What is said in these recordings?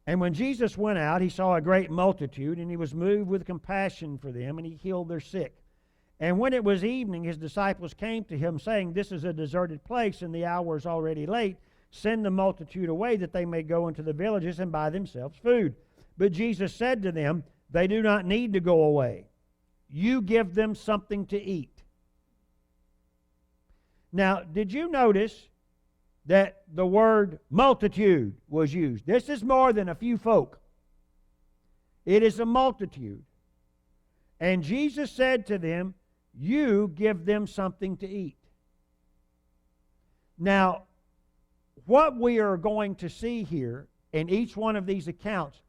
And when Jesus went out, he saw a great multitude, and he was moved with compassion for them, and he healed their sick. And when it was evening, his disciples came to him, saying, This is a deserted place, and the hour is already late. Send the multitude away, that they may go into the villages and buy themselves food. But Jesus said to them, They do not need to go away. You give them something to eat. Now, did you notice that the word multitude was used? This is more than a few folk. It is a multitude. And Jesus said to them, You give them something to eat. Now, what we are going to see here in each one of these accounts,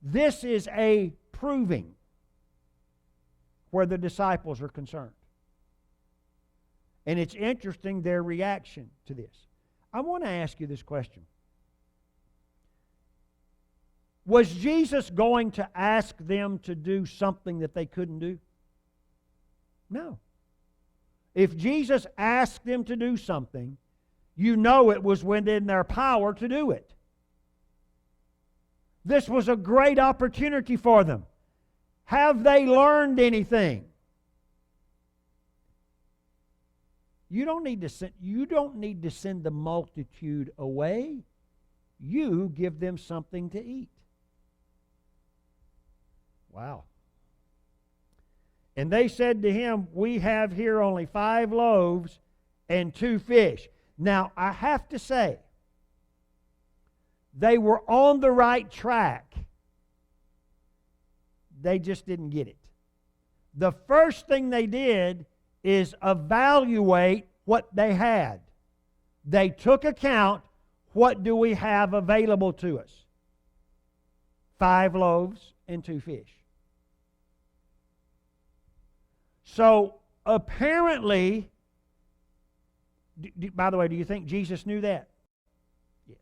this is a proving where the disciples are concerned. And it's interesting their reaction to this. I want to ask you this question. Was Jesus going to ask them to do something that they couldn't do? No. If Jesus asked them to do something, you know it was within their power to do it. This was a great opportunity for them. Have they learned anything? You don't need to send the multitude away. You give them something to eat. Wow. And they said to him, We have here only 5 loaves and 2 fish. Now, I have to say, they were on the right track. They just didn't get it. The first thing they did is evaluate what they had. They took account, what do we have available to us? 5 loaves and 2 fish. So apparently, by the way, do you think Jesus knew that? Yes.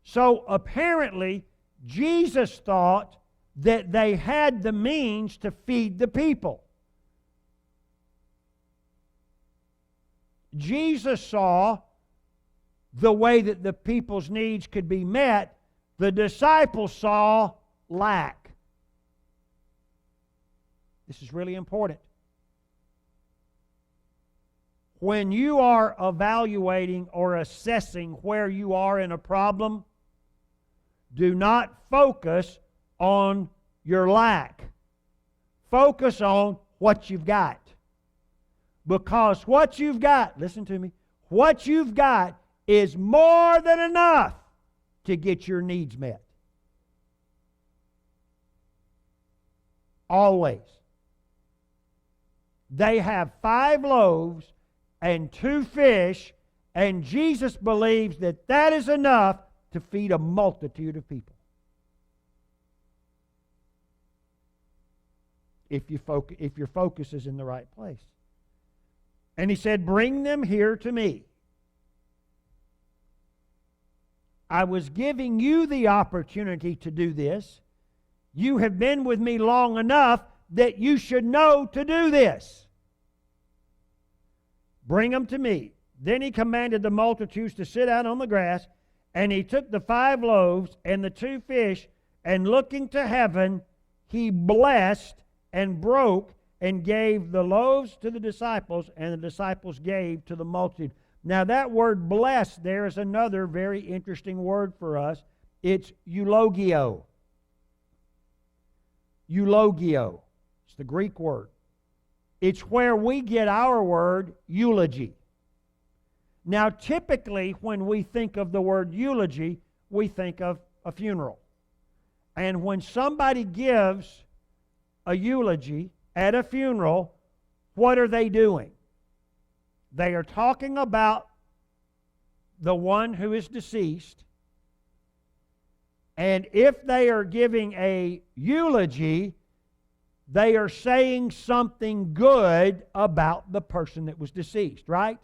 So apparently, Jesus thought that they had the means to feed the people. Jesus saw the way that the people's needs could be met. The disciples saw lack. This is really important. When you are evaluating or assessing where you are in a problem, do not focus on your lack. Focus on what you've got. Because what you've got, listen to me, what you've got is more than enough to get your needs met. Always. They have 5 loaves and 2 fish, and Jesus believes that that is enough to feed a multitude of people. If your focus is in the right place. And he said, Bring them here to me. I was giving you the opportunity to do this. You have been with me long enough that you should know to do this. Bring them to me. Then he commanded the multitudes to sit out on the grass, and he took the 5 loaves and the 2 fish, and looking to heaven, he blessed and broke and gave the loaves to the disciples, and the disciples gave to the multitude. Now that word blessed there is another very interesting word for us. It's eulogio. Eulogio. It's the Greek word. It's where we get our word eulogy. Now typically when we think of the word eulogy, we think of a funeral. And when somebody gives a eulogy at a funeral, what are they doing? They are talking about the one who is deceased. And if they are giving a eulogy, they are saying something good about the person that was deceased, right?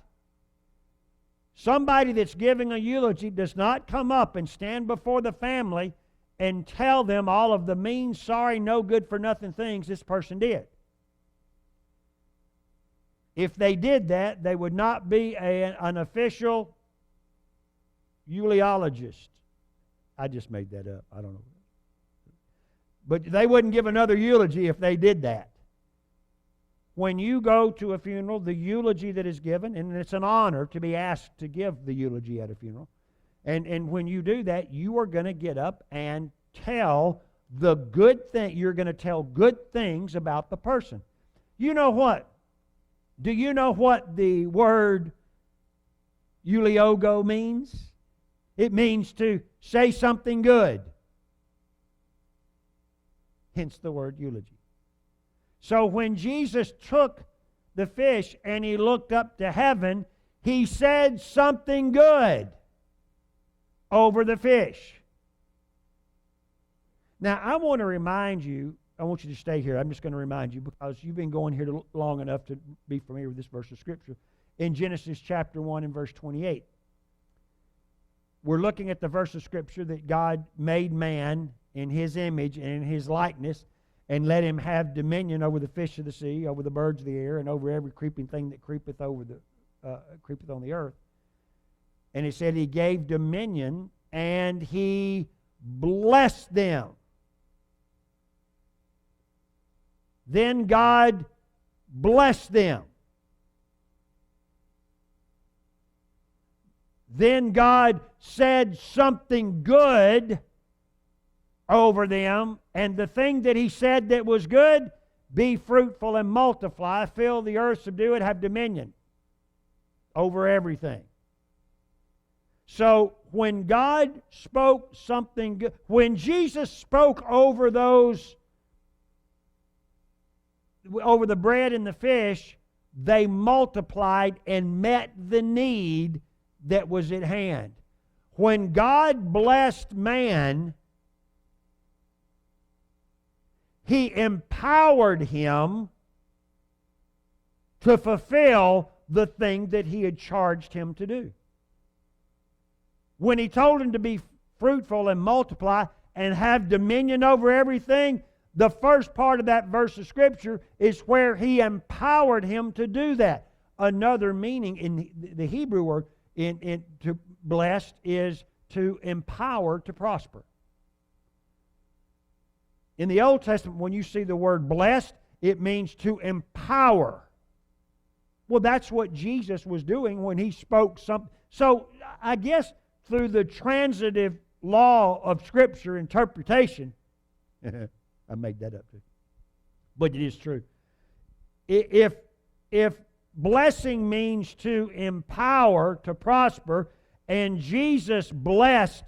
Somebody that's giving a eulogy does not come up and stand before the family and tell them all of the mean, sorry, no good for nothing things this person did. If they did that, they would not be an official eulogiologist. I just made that up. I don't know. But they wouldn't give another eulogy if they did that. When you go to a funeral, the eulogy that is given, and it's an honor to be asked to give the eulogy at a funeral, and when you do that, you are going to get up and tell the good thing. You're going to tell good things about the person. You know what? Do you know what the word euliogo means? It means to say something good. Hence the word eulogy. So when Jesus took the fish and he looked up to heaven, he said something good over the fish. Now, I want to remind you, I want you to stay here. I'm just going to remind you because you've been going here long enough to be familiar with this verse of Scripture. In Genesis chapter 1 and verse 28, we're looking at the verse of Scripture that God made man in His image and in His likeness and let him have dominion over the fish of the sea, over the birds of the air, and over every creeping thing that creepeth on the earth. And it said He gave dominion and He blessed them. Then God blessed them. Then God said something good over them, and the thing that He said that was good, be fruitful and multiply, fill the earth, subdue it, have dominion over everything. So when God spoke something good, when Jesus spoke over the bread and the fish, they multiplied and met the need that was at hand. When God blessed man, He empowered him to fulfill the thing that He had charged him to do. When He told him to be fruitful and multiply and have dominion over everything, the first part of that verse of Scripture is where He empowered him to do that. Another meaning in the Hebrew word in to blessed is to empower to prosper. In the Old Testament, when you see the word blessed, it means to empower. Well, that's what Jesus was doing when He spoke something. So, I guess through the transitive law of Scripture interpretation, I made that up too, but it is true. If blessing means to empower, to prosper, and Jesus blessed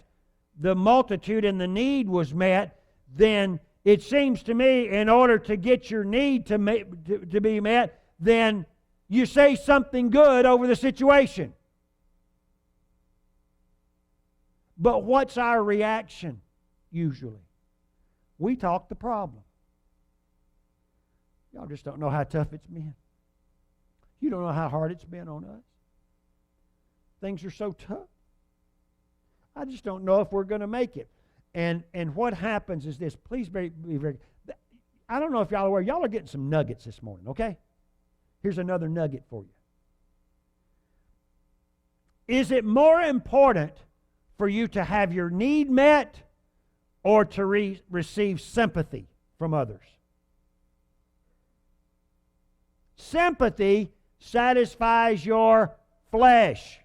the multitude and the need was met, then it seems to me, in order to get your need to be met, then you say something good over the situation. But what's our reaction usually? We talk the problem. Y'all just don't know how tough it's been. You don't know how hard it's been on us. Things are so tough. I just don't know if we're going to make it. And what happens is this. Please be very. I don't know if y'all are aware. Y'all are getting some nuggets this morning, okay? Here's another nugget for you. Is it more important for you to have your need met or to receive sympathy from others? Sympathy satisfies your flesh.